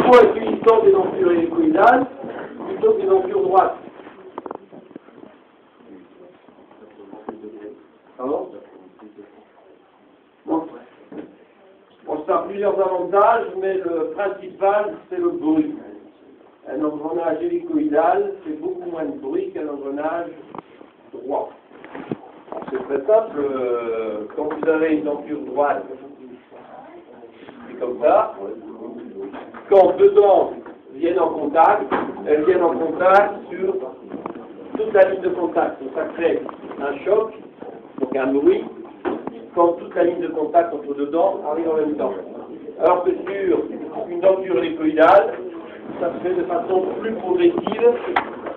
moins utilisant des denture hélicoïdales plutôt que des dentures droites. Pardon? Bon, ça a plusieurs avantages, mais le principal, c'est le bruit. Un engrenage hélicoïdal fait beaucoup moins de bruit qu'un engrenage droit. C'est très simple, quand vous avez une denture droite, c'est comme ça. Quand deux dents viennent en contact, elles viennent en contact sur toute la ligne de contact. Donc ça crée un choc, donc un bruit, quand toute la ligne de contact entre deux dents arrive en même temps. Alors que sur une denture hélicoïdale, ça se fait de façon plus progressive.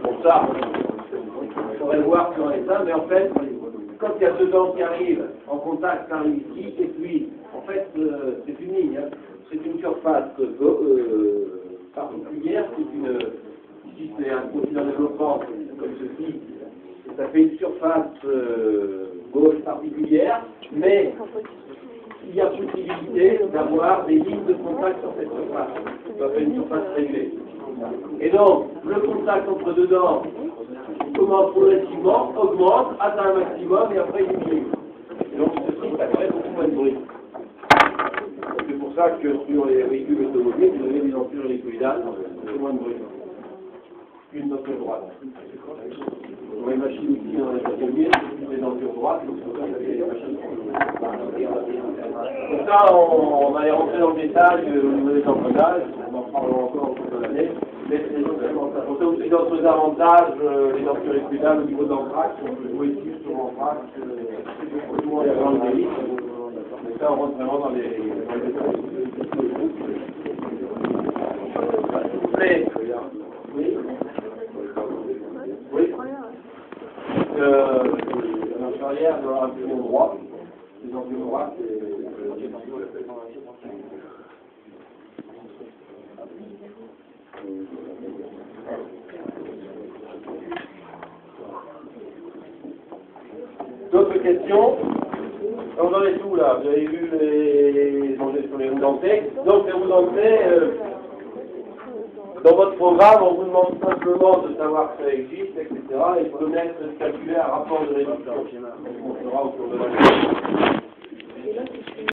Bon, ça, il faudrait le voir sur les seins, mais en fait, quand il y a deux dents qui arrivent en contact, ça arrive ici, et puis, en fait, c'est une ligne, hein. C'est une surface particulière, ici c'est un profil en développement comme ceci, ça fait une surface gauche particulière, mais il y a possibilité d'avoir des lignes de contact sur cette surface. Ça fait une surface réglée. Et donc, le contact entre deux dents commence progressivement, augmente, atteint un maximum et après il diminue. Et donc, ceci, ça crée beaucoup moins de bruit. C'est pour ça que sur les véhicules automobiles, vous avez des dentures hélicoïdales, c'est moins de bruit. Une denture droite. Sur les machines ici dans les ateliers, des dentures droites, donc c'est pour ça qu'il y a des machines. Donc ça, on va aller rentrer dans le détail au niveau des engrenages, on en parlera encore au cours de l'année, mais c'est vraiment ça. Pour ça aussi d'autres avantages, les dentures hélicoïdales au niveau d'anthrax, on peut jouer dessus sur l'anthrax, tout le monde y a grand délit, mais ça on rentre vraiment dans les détails. Oui. Oui. La charrière doit avoir un peu droit. Les angles droits, d'autres questions? On en est tout là. Vous avez vu les dangers sur les roues dentées. Donc les roues dentées, dans votre programme, on vous demande simplement de savoir que ça existe, etc. Et de connaître, de calculer un rapport de réduction. On fera au cours de l'année.